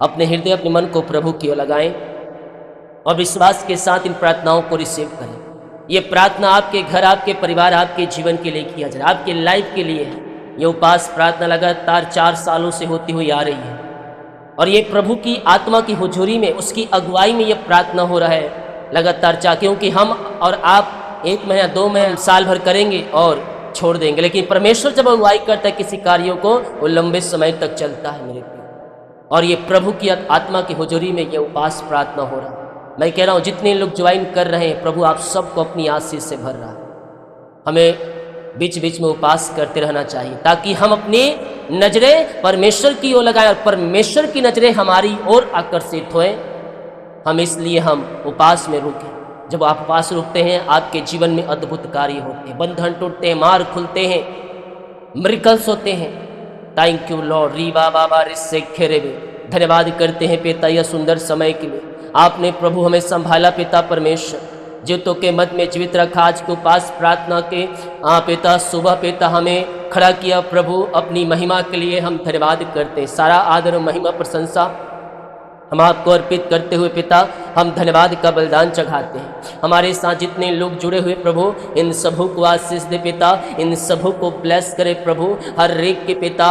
अपने हृदय अपने मन को प्रभु की ओर लगाएं और विश्वास के साथ इन प्रार्थनाओं को रिसीव करें। ये प्रार्थना आपके घर, आपके परिवार, आपके जीवन के लिए किया जाए, आपके लाइफ के लिए है। ये उपास प्रार्थना लगातार 4 सालों से होती हुई आ रही है और ये प्रभु की आत्मा की हुजूरी में, उसकी अगुवाई में ये प्रार्थना हो रहा है लगातार क्योंकि हम और आप 1 महीना 2 महीना साल भर करेंगे और छोड़ देंगे, लेकिन परमेश्वर जब अगुवाई करता है किसी कार्यों को, वो लंबे समय तक चलता है मेरे प्रिय। और ये प्रभु की आत्मा की हुजूरी में ये उपास प्रार्थना हो रहा है। मैं कह रहा हूँ जितने लोग ज्वाइन कर रहे हैं, प्रभु आप सबको अपनी आशीष से भर रहा है। हमें बीच बीच में उपास करते रहना चाहिए ताकि हम अपनी नजरें परमेश्वर की ओर लगाएं और परमेश्वर की नजरें हमारी ओर आकर्षित होएं। हम इसलिए हम उपास में रुकें। जब आप उपास रुकते हैं, आपके जीवन में अद्भुत कार्य होते हैं, बंधन टूटते हैं, मार्ग खुलते हैं, मिरेकल्स होते हैं। Thank you Lord. री बाबा रिस्से खेरेबे, धन्यवाद करते हैं पिता यह सुंदर समय के लिए। आपने प्रभु हमें संभाला पिता परमेश्वर, जीवतों के मध्य में जीवित रखा। आज के उपास प्रार्थना के पिता सुबह पिता हमें खड़ा किया प्रभु, अपनी महिमा के लिए हम धन्यवाद करते हैं। सारा आदर महिमा प्रशंसा हम आपको अर्पित करते हुए पिता हम धन्यवाद का बलिदान चढ़ाते हैं। हमारे साथ जितने लोग जुड़े हुए प्रभु, इन सबों को आशीष दे पिता, इन सबों को ब्लेस करे प्रभु। हर एक के पिता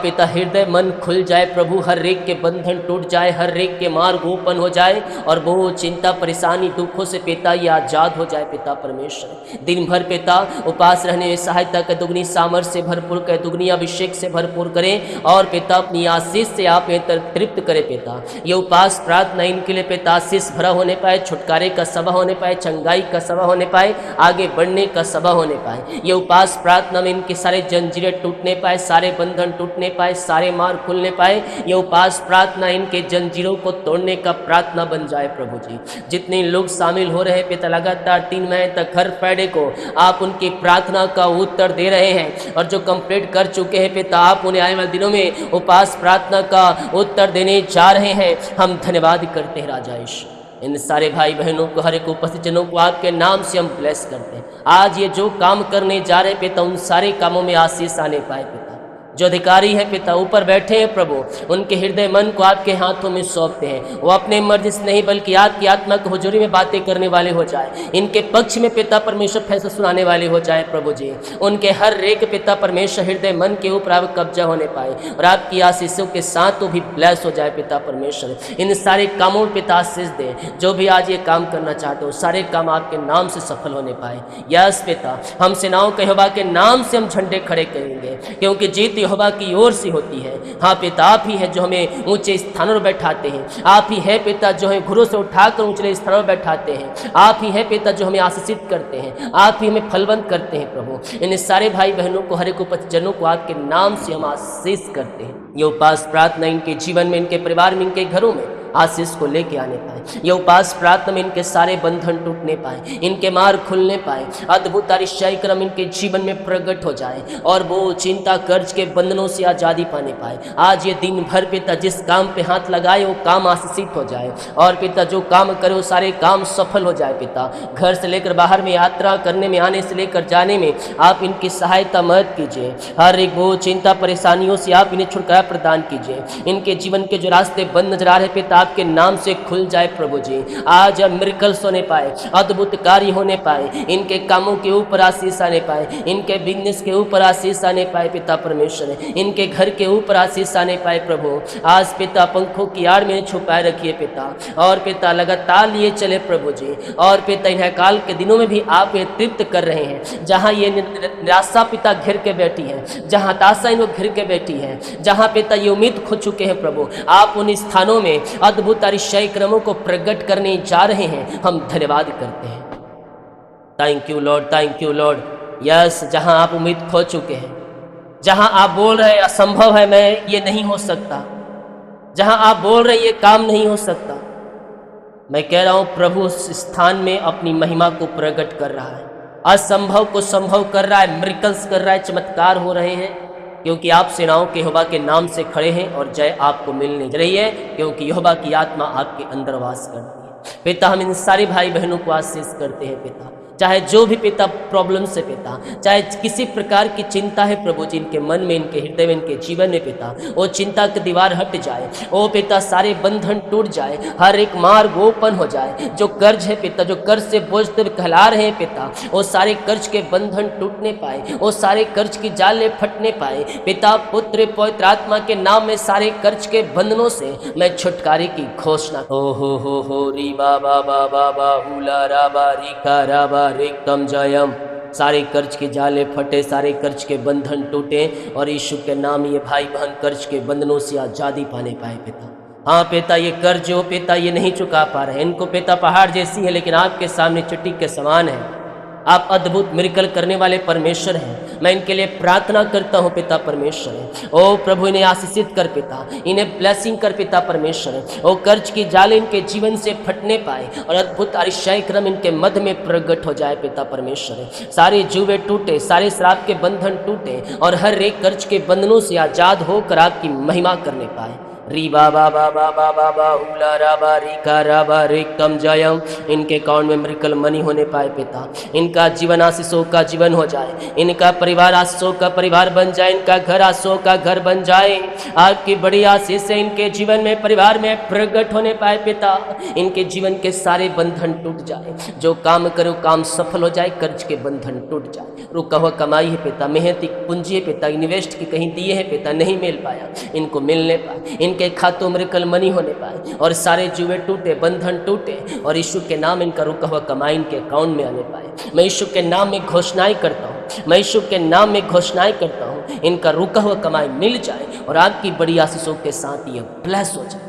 पिता हृदय मन खुल जाए प्रभु, हर एक के बंधन टूट जाए, हर एक के मार्ग ओपन हो जाए और वो चिंता परेशानी दुखों से पिता ये आजाद हो जाए पिता परमेश्वर। दिन भर पिता उपास रहने में सहायता का दुगनी सामर्थ्य से भरपूर करे, दुगनी अभिषेक से भरपूर करें और पिता अपनी आशीष से आप तृप्त करे पिता। ये उपास प्रार्थना इनके लिए पिता आशीष भरा होने पाए, छुटकारे का सभा होने पाए, चंगाई का सभा होने पाए, आगे बढ़ने का सभा होने पाए। ये उपास प्रार्थना में इनके सारे जंजीरें टूटने पाए, सारे बंधन टूटने पाए, सारे मार्ग खुलने पाए। ये उपास प्रार्थना इनके जंजीरों को तोड़ने का प्रार्थना बन जाए प्रभु जी। जितने लोग शामिल हो रहे हैं पिता, लगातार 3 महीने तक हर फ्राइडे को आप उनकी प्रार्थना का उत्तर दे रहे हैं और जो कंप्लीट कर चुके हैं पिता, आप उन्हें आने वाले दिनों में उपास प्रार्थना का उत्तर देने जा रहे हैं। हम धन्यवाद करते हैं राजा ईश्वर। इन सारे भाई बहनों को, हर एक उपस्थित जनों को आपके नाम से हम ब्लेस करते हैं। आज ये जो काम करने जा रहे पिता, उन सारे कामों में आशीष आने पाए पिता। जो अधिकारी है पिता ऊपर बैठे हैं प्रभु, उनके हृदय मन को आपके हाथों में सौंपते हैं। वो अपने मर्जी से नहीं बल्कि आपकी आत्मा की हुजूरी में बातें करने वाले हो जाए। इनके पक्ष में पिता परमेश्वर फैसला सुनाने वाले हो जाए प्रभु जी। उनके हर एक पिता परमेश्वर हृदय मन के ऊपर आप कब्जा होने पाए और आपकी आशीषों के साथ वो भी ब्लेस हो जाए पिता परमेश्वर। इन सारे कामों में पिता आशीष दे। जो भी आज ये काम करना चाहते हो, सारे काम आपके नाम से सफल होने पाए। यस पिता, हम सेनाओं के यहोवा के नाम से हम झंडे खड़े करेंगे क्योंकि जीत यहोवा की ओर से होती है। हाँ पिता, आप ही है जो हमें ऊंचे स्थानों पर बैठाते हैं। आप ही है पिता जो हमें घुरों से उठाकर ऊंचे स्थानों पर बैठाते हैं। आप ही है पिता जो हमें आशीषित करते हैं। आप ही हमें फलवंत करते हैं प्रभु। इन सारे भाई बहनों को, हर एक उपजनों को आपके नाम से हम आशीष करते हैं। ये उपास प्रार्थना इनके जीवन में, इनके परिवार में, इनके घरों में आशीष को लेके आने पाए। ये उपास प्रार्थना में इनके सारे बंधन टूटने पाए, इनके मार्ग खुलने पाए, अद्भुत आश्चर्य क्रम इनके जीवन में प्रकट हो जाए और वो चिंता कर्ज के बंधनों से आजादी पाने पाए। आज ये दिन भर पिता जिस काम पे हाथ लगाए वो काम आशीषित हो जाए और पिता जो काम करे वो सारे काम सफल हो जाए पिता। घर से लेकर बाहर में यात्रा करने में, आने से लेकर जाने में आप इनकी सहायता मदद कीजिए। हर एक वो चिंता परेशानियों से आप इन्हें छुटकारा प्रदान कीजिए। इनके जीवन के जो रास्ते बंद नजर आ रहे पिता, आपके नाम से खुल जाए प्रभु जी। आज मिरेकल्स होने पाए, अद्भुत कार्य होने पाए, इनके कामों के ऊपर आशीष आने पाए, इनके बिजनेस के ऊपर आशीष आने पाए पिता परमेश्वर, इनके घर के ऊपर आशीष आने पाए प्रभु। आज पिता पंखों की आड़ में छुपाए रखिए पिता और पिता लगातार लिए चले प्रभु जी। और पिता इन काल के दिनों में भी आप ये तृप्त कर रहे हैं। जहाँ ये निराशा पिता घिर के बैठी है, जहाँ हताशा इन घिर के बैठी है, जहाँ पिता ये उम्मीद खो चुके हैं प्रभु, आप उन स्थानों में अद्भुत आश्चर्य क्रमों को प्रकट करने जा रहे हैं। हम धन्यवाद करते हैं। Thank you Lord, thank you Lord. Yes, जहां आप उम्मीद खो चुके हैं, जहां आप बोल रहे हैं असंभव है, मैं ये नहीं हो सकता, जहां आप बोल रहे हैं ये काम नहीं हो सकता, मैं कह रहा हूं प्रभु उस स्थान में अपनी महिमा को प्रकट कर रहा है, असंभव को संभव कर रहा है, मिरेकल्स कर रहा है, चमत्कार हो रहे हैं क्योंकि आप सेनाओं के यहोवा के नाम से खड़े हैं और जय आपको मिलने रही है क्योंकि यहोवा की आत्मा आपके अंदर वास करती है। पिता, हम इन सारे भाई बहनों को आशीष करते हैं पिता। चाहे जो भी पिता प्रॉब्लम से पिता, चाहे किसी प्रकार की चिंता है प्रभु जी इनके मन में, इनके हृदय में, इनके जीवन में पिता, वो चिंता की दीवार हट जाए, ओ पिता सारे बंधन टूट जाए, हर एक मार्ग ओपन हो जाए। जो कर्ज है पिता, जो कर्ज से बोझ कहला रहे हैं पिता, वो सारे कर्ज के बंधन टूटने पाए, वो सारे कर्ज की जाले फटने पाए पिता। पुत्र पवित्र आत्मा के नाम में सारे कर्ज के बंधनों से मैं छुटकारे की घोषणा। ओ हो री बाबा बाबा बाहुला राबा री का राबा रिक्तम जयम। सारे कर्ज के जाले फटे, सारे कर्ज के बंधन टूटे और यीशु के नाम ये भाई बहन कर्ज के बंधनों से आज़ादी पाने पाए पिता। हाँ पिता, ये कर्ज हो पिता ये नहीं चुका पा रहे, इनको पिता पहाड़ जैसी है लेकिन आपके सामने चट्टी के समान है। आप अद्भुत मिरेकल करने वाले परमेश्वर हैं। मैं इनके लिए प्रार्थना करता हूँ पिता परमेश्वर है। ओ प्रभु इन्हें आशीषित कर पिता, इन्हें ब्लेसिंग कर पिता परमेश्वर है। ओ कर्ज की जाले इनके जीवन से फटने पाए और अद्भुत आश्चर्य क्रम इनके मध्य में प्रकट हो जाए पिता परमेश्वर है। सारे जुए टूटे, सारे श्राप के बंधन टूटे और हर एक कर्ज के बंधनों से आजाद होकर आपकी महिमा करने पाए। री बाबा बाबा बाबा बाहुला राबा री का राबा रिक्तम जयम। इनके अकाउंट में मिरेकल मनी होने पाए पिता, इनका जीवन आशीषों का जीवन हो जाए, इनका परिवार आशीषों का परिवार बन जाए, इनका घर आशीषों का घर बन जाए। आपकी बड़ी आशीष से इनके जीवन में परिवार में प्रकट होने पाए पिता। इनके जीवन के सारे बंधन टूट जाए, जो काम करो काम सफल हो जाए, कर्ज के बंधन टूट जाए। रुका हुआ कमाई है पिता, मेहनती पूंजी है पिता, इन्वेस्ट की कहीं दिए हैं पिता नहीं मिल पाया, इनको मिलने पाए, इनके खातों में मिरेकल मनी होने पाए और सारे जुए टूटे, बंधन टूटे और यीशु के नाम इनका रुका हुआ कमाई इनके अकाउंट में आने पाए। मैं यीशु के नाम में घोषणाएं करता हूँ, मैं यीशु के नाम में घोषणाएं करता हूँ, इनका रुका हुआ कमाई मिल जाए और आपकी बड़ी आशीषों के साथ ये ब्लेस हो जाए।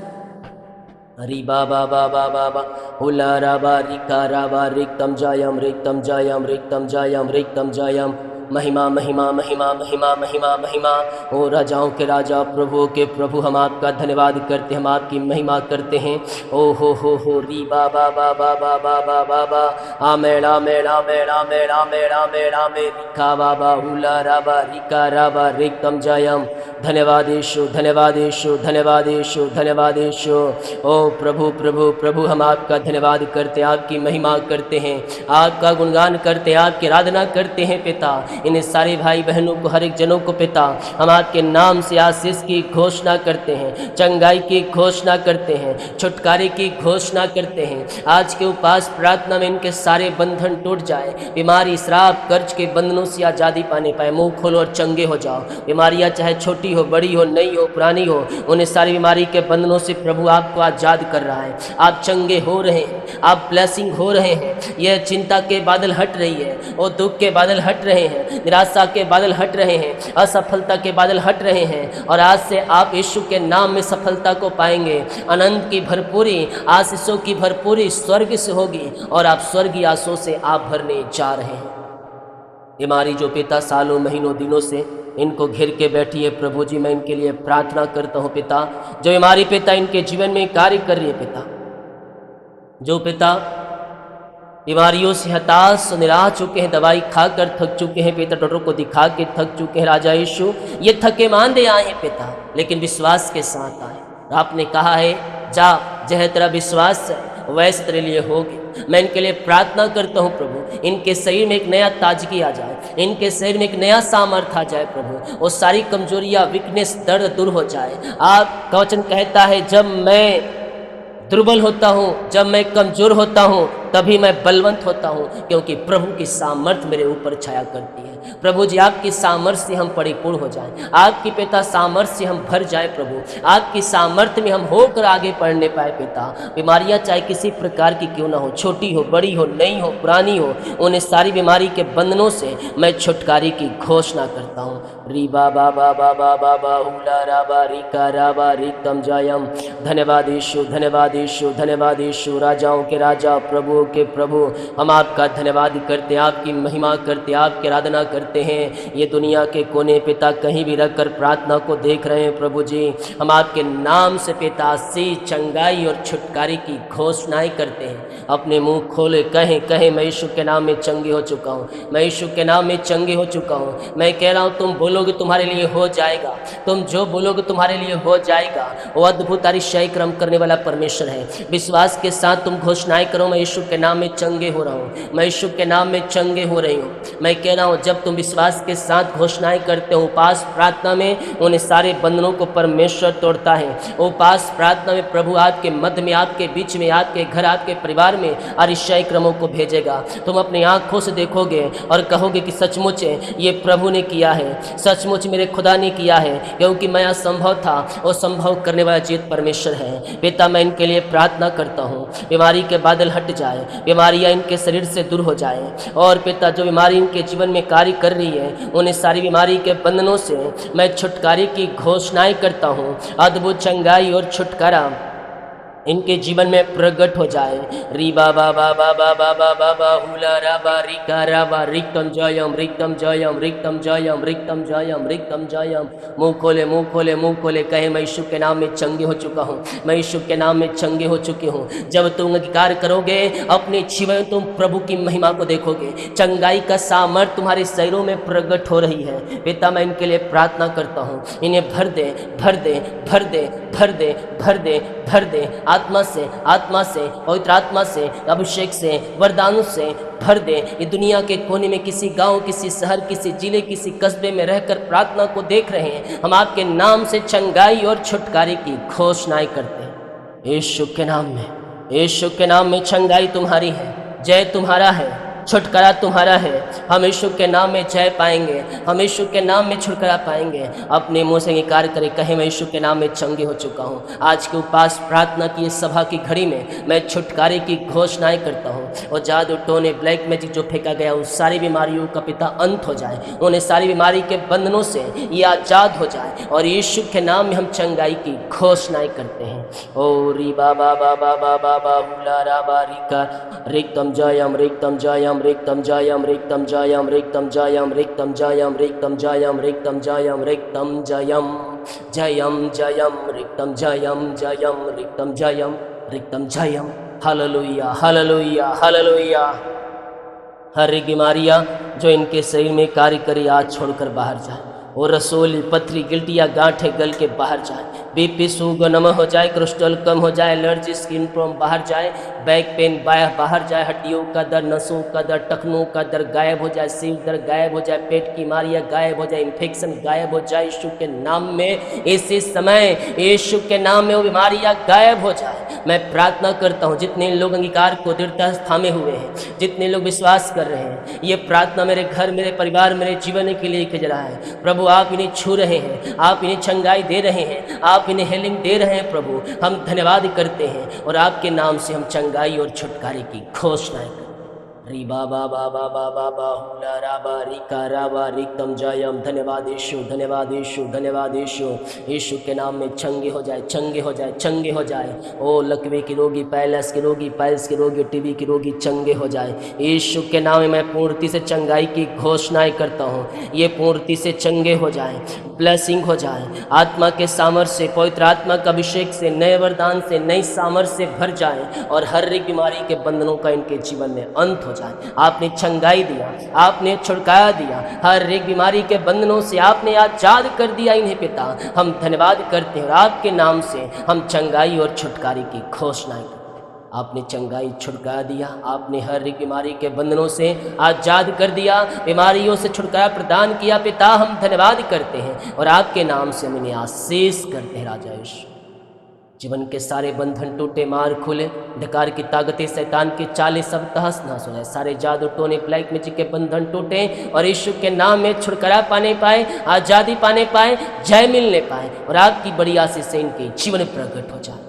हरी बाबा बाबा बाबा हुला राबा रिका राबा रिक्तम जायम रिक्तम जायम रिक्तम जायम रिक्तम जायम। महिमा महिमा महिमा महिमा महिमा महिमा। ओ राजाओं के राजा प्रभुओं के प्रभु, हम आपका धन्यवाद करते हैं, हम आपकी महिमा करते हैं। ओ हो री बाबा बाबा बाबा बाबा बा आमेड़ा मेड़ा मेड़ा मेड़ा मेड़ा मेड़ा में रिखा बाबा हुला राबा रिका राबा रिक्तम जायम। धन्यवाद यीशु, धन्यवाद यीशु, धन्यवाद यीशु, धन्यवाद यीशु। ओ प्रभु प्रभु प्रभु, हम आपका धन्यवाद करते हैं, आपकी महिमा करते हैं, आपका गुणगान करते हैं, आपकी आराधना करते हैं पिता। इन सारे भाई बहनों को, हर एक जनों को पिता, हम आपके नाम से आशीष की घोषणा करते हैं, चंगाई की घोषणा करते हैं, छुटकारे की घोषणा करते हैं। आज के उपास प्रार्थना में इनके सारे बंधन टूट जाए, बीमारी श्राप कर्ज के बंधनों से आज़ादी पाने पाए। मुंह खोलो और चंगे हो जाओ। बीमारियां चाहे छोटी हो, बड़ी हो, नई हो, पुरानी हो, उन्हें सारी बीमारी के बंधनों से प्रभु आपको आज़ाद कर रहा है। आप चंगे हो रहे हैं, आप ब्लेसिंग हो रहे हैं। यह चिंता के बादल हट रही है, और दुख के बादल हट रहे हैं, निराशा के बादल हट रहे हैं, असफलता के बादल हट रहे हैं। और आज से आप यीशु के नाम में सफलता को पाएंगे। अनंत की भरपूरी, आशीषों की भरपूरी स्वर्ग से होगी और आप स्वर्गीय आशीषों से आप भरने जा रहे हैं। बीमारी जो पिता सालों महीनों दिनों से इनको घेर के बैठी है, प्रभु जी मैं इनके लिए प्रार्थना करता हूँ पिता। जो बीमारी पिता इनके जीवन में कार्य कर रही है पिता, जो पिता बीमारियों से हताश निराश चुके हैं, दवाई खाकर थक चुके हैं पिता, डॉक्टर को दिखा के थक चुके हैं, राजा यीशु ये थके मांदे आए हैं पिता, लेकिन विश्वास के साथ आए। आपने कहा है जा जह तेरा विश्वास है वैसे तेरे लिए होगी। मैं इनके लिए प्रार्थना करता हूँ प्रभु, इनके शरीर में एक नया ताजगी आ जाए, इनके शरीर में एक नया सामर्थ्य आ जाए प्रभु, वो सारी कमजोरियाँ, वीकनेस, दर्द दूर हो जाए। आपका वचन कहता है जब मैं दुर्बल होता हूँ, जब मैं कमजोर होता हूँ, तभी मैं बलवंत होता हूँ, क्योंकि प्रभु की सामर्थ्य मेरे ऊपर छाया करती है। प्रभु जी आपकी सामर्थ्य से हम परिपूर्ण हो जाएं, आपकी पिता सामर्थ्य से हम भर जाए प्रभु, आपकी सामर्थ्य में हम होकर आगे बढ़ने पाए पिता। बीमारियां चाहे किसी प्रकार की क्यों ना हो, छोटी हो, बड़ी हो, नई हो, पुरानी हो, उन्हें सारी बीमारी के बंधनों से मैं छुटकारे की घोषणा करता हूँ। री बाबा बाबा बाबा बाहुला राबा रिका राबा रिक्तम जायम। धन्यवाद यीशु, धन्यवाद यीशु, धन्यवाद यीशु। राजाओं के राजा, प्रभुओं के प्रभु, हम आपका धन्यवाद करते हैं, आपकी महिमा करते हैं, आपकी आराधना करते हैं। ये दुनिया के कोने पिता कहीं भी रखकर प्रार्थना को देख रहे हैं प्रभु जी, हम आपके नाम से पिता सी चंगाई और छुटकारे की घोषणाएं करते हैं। अपने मुंह खोले कहें कहें मैं यीशु के नाम में चंगे हो चुका हूँ, मैं यीशु के नाम में चंगे हो चुका हूँ। मैं कह रहा हूँ तुम बोलोगे तुम्हारे लिए हो जाएगा, तुम जो बोलोगे तुम्हारे लिए हो जाएगा। वो अद्भुत आश्चर्य क्रम करने वाला परमेश्वर है। विश्वास के साथ तुम घोषणाएं करो मैं यीशु के नाम में चंगे हो रहा हूँ, मैं यीशु के नाम में चंगे हो रही हूँ। मैं कह रहा हूँ, जब तुम विश्वास के साथ घोषणाएं करते हो उपास प्रार्थना में, उन सारे बंधनों को परमेश्वर तोड़ता है। उपास प्रार्थना में प्रभु आपके मध्य में, आपके बीच में, आपके घर, आपके परिवार में अरिशय क्रमों को भेजेगा। तुम अपनी आंखों से देखोगे और कहोगे कि सचमुच ये प्रभु ने किया है, सचमुच मेरे खुदा ने किया है, क्योंकि मैं असंभव था और संभव करने वाला जीत परमेश्वर है। पिता, मैं इनके लिए प्रार्थना करता हूँ, बीमारी के बादल हट जाए, बीमारियाँ इनके शरीर से दूर हो जाए। और पिता, जो बीमारी इनके जीवन में कार्य कर रही है, उन्हें सारी बीमारी के बंधनों से मैं छुटकारे की घोषणाएं करता हूँ। अद्भुत चंगाई और छुटकारा इनके जीवन में प्रकट हो जाए। री बा बा बा बा बा बा बा बा बा हुला रा बा रिका रा बा रिक्तम जयम रिक्तम जयम रिक्तम जयम रिक्तम जयम रिक्तम जयम। मुंह खोले, मुंह खोले, मुंह खोले, कहे मैं यीशु के नाम में चंगे हो चुका हूँ, मैं यीशु के नाम में चंगे हो चुकी हूँ। जब तुम अंगीकार करोगे अपने जीवन, तुम प्रभु की महिमा को देखोगे, चंगाई का सामर्थ तुम्हारे शरीरों में प्रकट हो रही है। पिता, मैं इनके लिए प्रार्थना करता हूँ, इन्हें भर दे, भर दे, भर दे, भर दे, भर दे, भर दे, आत्मा से, आत्मा से, पवित्र आत्मा से, अभिषेक से, वरदानों से भर दे। ये दुनिया के कोने में किसी गांव, किसी शहर, किसी जिले, किसी कस्बे में रहकर प्रार्थना को देख रहे हैं, हम आपके नाम से चंगाई और छुटकारे की घोषणाएं करते हैं। यीशु के नाम में, यीशु के नाम में चंगाई तुम्हारी है, जय तुम्हारा है, छुटकारा तुम्हारा है। हम यीशु के नाम में जय पाएंगे, हम यीशु के नाम में छुटकारा पाएंगे। अपने मुंह से इंकार करें, कहे मैं यीशु के नाम में चंगे हो चुका हूँ। आज के उपास प्रार्थना की इस सभा की घड़ी में मैं छुटकारे की घोषणाएं करता हूँ। और जादू टोने, ब्लैक मैजिक जो फेंका गया, उस सारी बीमारियों का पिता अंत हो जाए, उन्हें सारी बीमारी के बंधनों से ये आजाद हो जाए। और यीशु के नाम में हम चंगाई की घोषणाएं करते हैं। ओ री बा बा बा बा बा बा बा हुला रा बा रिका रिक्तम जयम रिक्तम जयम रिक्तम जयम रिक्तम जयम रिक्तम जयम रिक्तम जयम रिक्तम जयम रिक्तम जयम रिक्तम जयम जयम जयम रिक्तम जयम जयम रिक्तम जयम रिक्तम जयम। Hallelujah, hallelujah, hallelujah. हर एक बीमारियाँ जो इनके शरीर में कार्य करे आज छोड़कर बाहर जाए। वो रसोली, पथरी, गिल्टिया, गांठें गल के बाहर जाए, बीपी शुगर नम हो जाए, कोलेस्ट्रॉल कम हो जाए, एलर्जी, स्किन प्रॉब्लम बाहर जाए, बैक पेन बाहर जाए, हड्डियों का दर्द, नसों का दर्द, टखनों का दर्द गायब हो जाए, सिर दर्द गायब हो जाए, पेट की बीमारियां गायब हो जाए, इन्फेक्शन गायब हो जाए। यीशु के नाम में इसी समय, यीशु के नाम में वो बीमारियां गायब हो जाए। मैं प्रार्थना करता हूँ, जितने लोग अंगीकार को दृढ़ता से थामे हुए हैं, जितने लोग विश्वास कर रहे हैं, ये प्रार्थना मेरे घर, मेरे परिवार, मेरे जीवन के लिए किया जा रहा है। प्रभु, आप इन्हें छू रहे हैं, आप इन्हें चंगाई दे रहे हैं, आप इन्हें हीलिंग दे रहे हैं। प्रभु, हम धन्यवाद करते हैं और आपके नाम से हम चंगाई और छुटकारे की घोषणाएं करते हैं। री बा बा बा बा बा बा बा हुला रा बा रिका रा बा रिक्तम जयम। धन्यवाद यीशु, धन्यवाद यीशु, धन्यवाद यीशु। यीशु के नाम में चंगे हो जाए, चंगे हो जाए, चंगे हो जाए। ओ लकवे की रोगी, पैलस की रोगी, पाइल्स की रोगी, टीबी की रोगी चंगे हो जाए। यीशु के नाम में मैं पूर्ति से चंगाई की घोषणाएं करता हूँ, ये पूर्ति से चंगे हो जाए, ब्लेसिंग हो जाए, आत्मा के सामर्थ्य से, पवित्र आत्मा का अभिषेक से, नए वरदान से, नई सामर्थ्य से भर जाए और हर एक बीमारी के बंधनों का इनके जीवन में अंत हो जाए। आपने चंगाई दिया, आपने छुटकारा दिया, हर एक बीमारी के बंधनों से आपने आजाद कर दिया इन्हें। पिता, हम धन्यवाद करते हैं और आपके नाम से हम चंगाई और छुटकारे की घोषणाएं करते हैं। आपने चंगाई, छुटकारा दिया, आपने हर एक बीमारी के बंधनों से आजाद कर दिया, बीमारियों से छुटकारा प्रदान किया। पिता, हम धन्यवाद करते हैं और आपके नाम से हम इन्हें आशीष करते हैं। राजा यीशु, जीवन के सारे बंधन टूटे, मार खुले, ढकार की ताकतें, शैतान के चाले सब तहस नहस हो जाए, सारे जादू टोने, ब्लैक मैजिक के बंधन टूटे और यीशु के नाम में छुटकारा पाने पाए, आज़ादी पाने पाए, जय मिलने पाए और आपकी बड़ी आशीष से इनके जीवन प्रकट हो जाए।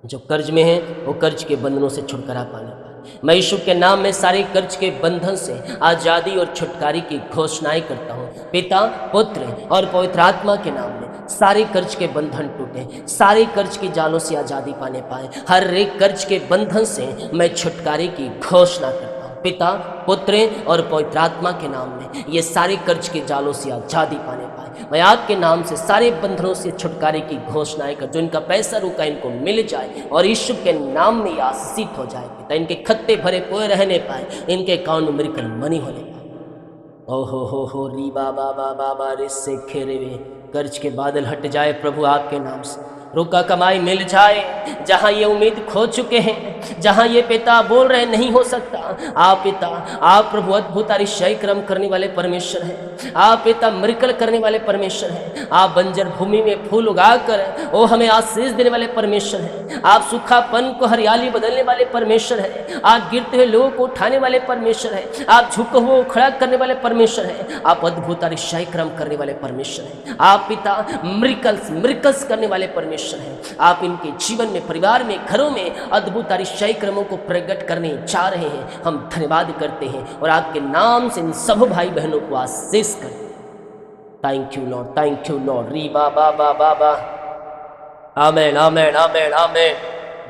जो कर्ज में है वो कर्ज के बंधनों से छुटकारा पाने पाए। मैं यीशु के नाम में सारे कर्ज के बंधन से आज़ादी और छुटकारे की घोषणाएं करता हूँ। पिता, पुत्र और पवित्र आत्मा के नाम में सारे कर्ज के बंधन टूटे, सारे कर्ज की जालों से आज़ादी पाने पाए, हर एक कर्ज के बंधन से मैं छुटकारे की घोषणा करता हूँ। पिता, पुत्र और पवित्र आत्मा के नाम में ये सारे कर्ज के जालों से आज़ादी पाने पाए। मैं आपके नाम से सारे बंधनों से छुटकारे की घोषणाएं कर, जो इनका पैसा रुका इनको मिल जाए और यीशु के नाम में आशीषित हो जाए। पिता, इनके खत्ते भरे हुए रहने पाए, इनके अकाउंट में मिरेकल मनी होने पाए। ओहो हो री बाबा बाबा बारिश से खेरे हुए कर्ज के बादल हट जाए प्रभु आपके नाम से, रुका कमाई मिल जाए, जहाँ ये उम्मीद खो चुके हैं, जहाँ ये पिता बोल रहे नहीं हो सकता, आप पिता, आप प्रभु अद्भुत आश्चर्य कर्म करने वाले परमेश्वर हैं। आप पिता मिरेकल करने वाले परमेश्वर हैं। आप बंजर भूमि में फूल उगाकर ओ हमें आशीष देने वाले परमेश्वर हैं। आप सूखापन को हरियाली बदलने वाले परमेश्वर हैं। आप गिरते हुए लोगों को उठाने वाले परमेश्वर हैं। आप झुके हुए खड़ा करने वाले परमेश्वर हैं। आप अद्भुत आश्चर्य कर्म करने वाले परमेश्वर हैं। आप पिता मिरेकल्स करने वाले परमेश्वर हैं। आप इनके जीवन में, परिवार में, घरों में अद्भुत आश्चर्य कर्मों को प्रकट करने जा रहे हैं। हम धन्यवाद करते हैं और आपके नाम से इन सब भाई बहनों को आशीष करते हैं। Thank you Lord, thank you Lord. री बाबा बाबा बा, आमेन आमेन आमेन आमेन।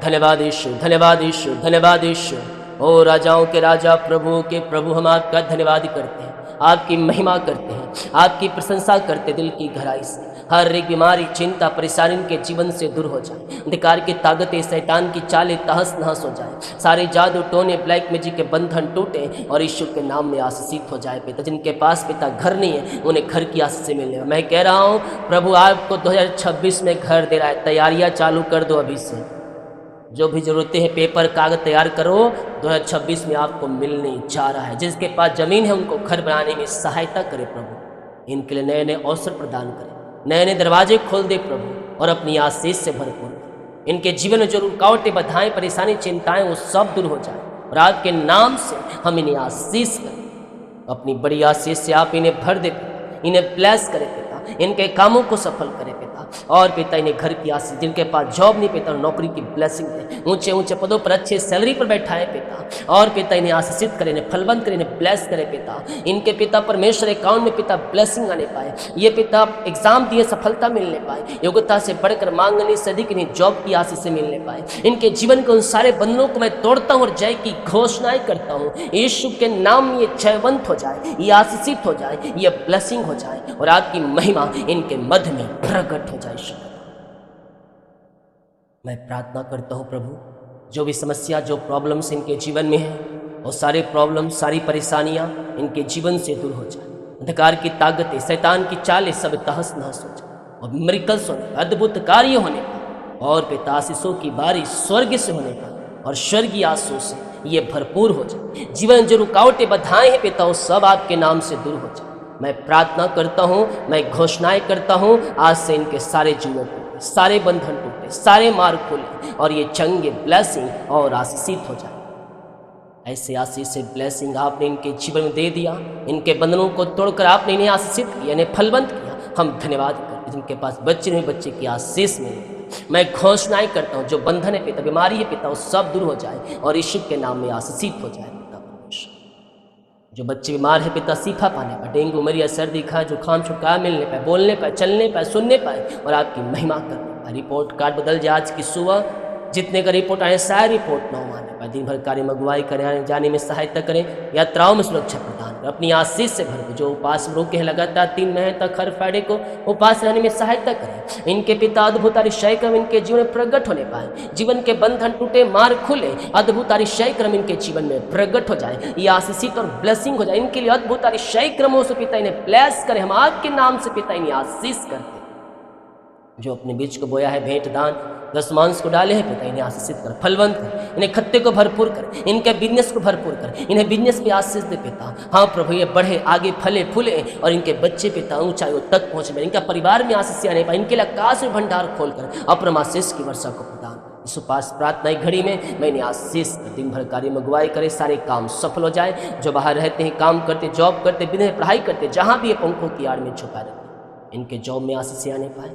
धन्यवाद यीशु, धन्यवाद यीशु, धन्यवाद यीशु। ओ राजाओं के राजा, प्रभु के प्रभु, हम आपका धन्यवाद करते हैं, आपकी महिमा करते हैं, आपकी प्रशंसा करते दिल की गहराई से। हर एक बीमारी, चिंता, परेशानी के जीवन से दूर हो जाए। अंधकार की ताकतें, शैतान की चालें तहस नहस हो जाए। सारे जादू टोने, ब्लैक मैजिक के बंधन टूटे और यीशु के नाम में आशीषित हो जाए। पिता, जिनके पास पिता घर नहीं है, उन्हें घर की आशीष मिलने। मैं कह रहा हूँ प्रभु आपको 2026 में घर दे रहा है। तैयारियाँ चालू कर दो अभी से। जो भी ज़रूरतें हैं, पेपर कागज तैयार करो, 2026 में आपको मिलने जा रहा है। जिसके पास ज़मीन है उनको घर बनाने में सहायता करे प्रभु। इनके लिए नए नए अवसर प्रदान करें, नए नए दरवाजे खोल दे प्रभु, और अपनी आशीष से भरपूर इनके जीवन में जो रुकावटें, बाधाएं, परेशानी, चिंताएं, वो सब दूर हो जाए। और आपके नाम से हम इन्हें आशीष करें। अपनी बड़ी आशीष से आप इन्हें भर दे, इन्हें ब्लेस करें पिता, इनके कामों को सफल करें पिता। और पिता इन्हें घर की आशीष, जिनके पास जॉब नहीं पिता, नौकरी की ब्लेसिंग दे, ऊंचे ऊंचे पदों पर अच्छे सैलरी पर बैठाए पिता। और पिता इन्हें आशीषित करें, इन्हें फलवंत करें, इन्हें ब्लेस करें पिता। इनके पिता परमेश्वर अकाउंट में पिता ब्लेसिंग आने पाए। ये पिता एग्जाम दिए सफलता मिलने पाए, योग्यता से बढ़कर मांगने से अधिक इन्हें जॉब की आशीष से मिलने पाए। इनके जीवन के उन सारे बंधनों को मैं तोड़ता हूँ और जय की घोषणाएं करता हूँ। यीशु के नाम में ये जयवंत हो जाए, ये आशीषित हो जाए, ये ब्लेसिंग हो जाए, और आपकी महिमा इनके मध्य में प्रकट हो जाए। मैं प्रार्थना करता हूँ प्रभु, जो भी समस्या, जो प्रॉब्लम्स इनके जीवन में है, वो सारे प्रॉब्लम, सारी परेशानियाँ इनके जीवन से दूर हो जाए। अंधकार की ताकतें, शैतान की चालें सब तहस नहस हो जाए, और मिरेकल्स होने, अद्भुत कार्य होने पर, और पिता आशीषों की बारिश स्वर्ग से होने पर, और स्वर्गीय आशीषों से ये भरपूर हो जाए। जीवन जो रुकावटें, बाधाएं हैं पिता, वो सब आपके नाम से दूर हो जाए। मैं प्रार्थना करता हूँ, मैं घोषणाएं करता हूँ, आज से इनके सारे जीवन टूटे, सारे बंधन टूटे, सारे मार्ग खुले, और ये चंगे ब्लेसिंग और आशीषित हो जाए। ऐसे आशीष से ब्लेसिंग आपने इनके जीवन में दे दिया। इनके बंधनों को तोड़कर आपने इन्हें आशीषित किया, इन्हें फलवंत किया। हम धन्यवाद करते, जिनके पास बच्चे नहीं, बच्चे की आशीष मिले। मैं घोषणाएं करता हूँ, जो बंधन है पिता, बीमारी है पिता, वो सब दूर हो जाए, और यीशु के नाम में आशीषित हो जाए। जो बच्चे बीमार है पिता, शिफा पाने पाए, डेंगू, मलेरिया, सर्दी, खांसी, जुकाम, छुटकारा मिलने पाए, बोलने पाए, चलने पाए, सुनने पाए, और आपकी महिमा करने पाए। रिपोर्ट कार्ड बदल जाए आज की सुबह, जितने का रिपोर्ट आए सारे रिपोर्ट न माने पाए। दिन भर कार्य में अगुवाई करें, आने जाने में सहायता करें, यात्राओं में सुरक्षा प्रदान करें। अपनी आशीष से भर, जो उपास में रुके हैं लगातार 3 महीने तक, हर फ्राइडे को उपास रहने में सहायता करें। इनके पिता अद्भुत आश्चर्य कर्म इनके जीवन में प्रकट होने पाए। जीवन के बंधन टूटे, मार्ग खुले, अद्भुत आश्चर्य कर्म इनके जीवन में प्रकट हो जाए। ये आशीषित और ब्लेसिंग हो जाए। इनके लिए अद्भुत आश्चर्य कर्मों से पिता इन्हें ब्लेस करें। हम आपके नाम से पिता इन्हें आशीष करते। जो अपने बीज को बोया है, भेंट दान दशमांश को डाले हैं पिता, इन्हें आशीषित कर, फलवंत कर, इन्हें खत्ते को भरपूर कर, इनके बिजनेस को भरपूर कर, इन्हें बिजनेस पे आशीष दे पिता। हाँ प्रभु, ये बढ़े, आगे फले फूले, और इनके बच्चे पिता ऊंचाइयों तक पहुँचे। इनका परिवार में आशीष आने पाए। इनके लिए आकाश में भंडार खोलकर अपना आशीष की वर्षा को प्रदान। इस उपास प्रार्थना घड़ी में मैंने आशीष, दिन भर कार्य में अगुवाई करे, सारे काम सफल हो जाए। जो बाहर रहते हैं, काम करते, जॉब करते, बिना पढ़ाई करते, जहाँ भी ये पंखों की आड़ में छुपा रहते, इनके जॉब में आशीष आने पाए,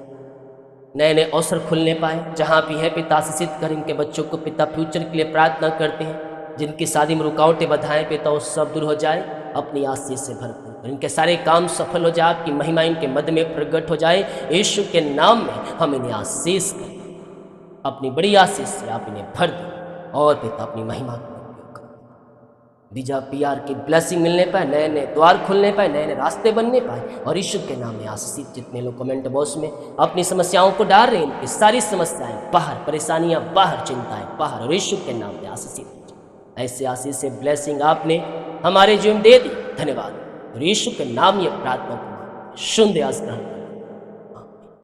नए नए अवसर खुलने पाए। जहाँ भी है पिता आशीषित कर। इनके बच्चों को पिता फ्यूचर के लिए प्रार्थना करते हैं। जिनकी शादी में रुकावटें, बाधाएं पिता, वो सब दूर हो जाए, अपनी आशीष से भरपूर। इनके सारे काम सफल हो जाए, आपकी महिमा इनके मध्य में प्रकट हो जाए। यीशु के नाम में हम इन्हें आशीष करें। अपनी बड़ी आशीष से आप इन्हें भर दें, और पिता अपनी महिमा को बीजा PR की ब्लेसिंग मिलने पाए, नए नए द्वार खुलने पाए, नए नए रास्ते बनने पाए, और यीशु के नाम में आशीषित। जितने लोग कमेंट बॉक्स में अपनी समस्याओं को डाल रहे हैं, इनकी सारी समस्याएं बाहर, परेशानियां बाहर, चिंताएं बाहर, और यीशु के नाम में आशीषित। ऐसे आशीष से ब्लेसिंग आपने हमारे जीवन दे दी। धन्यवाद। और यीशु के नाम ये प्रार्थना को सुन दे, आज ग्रहण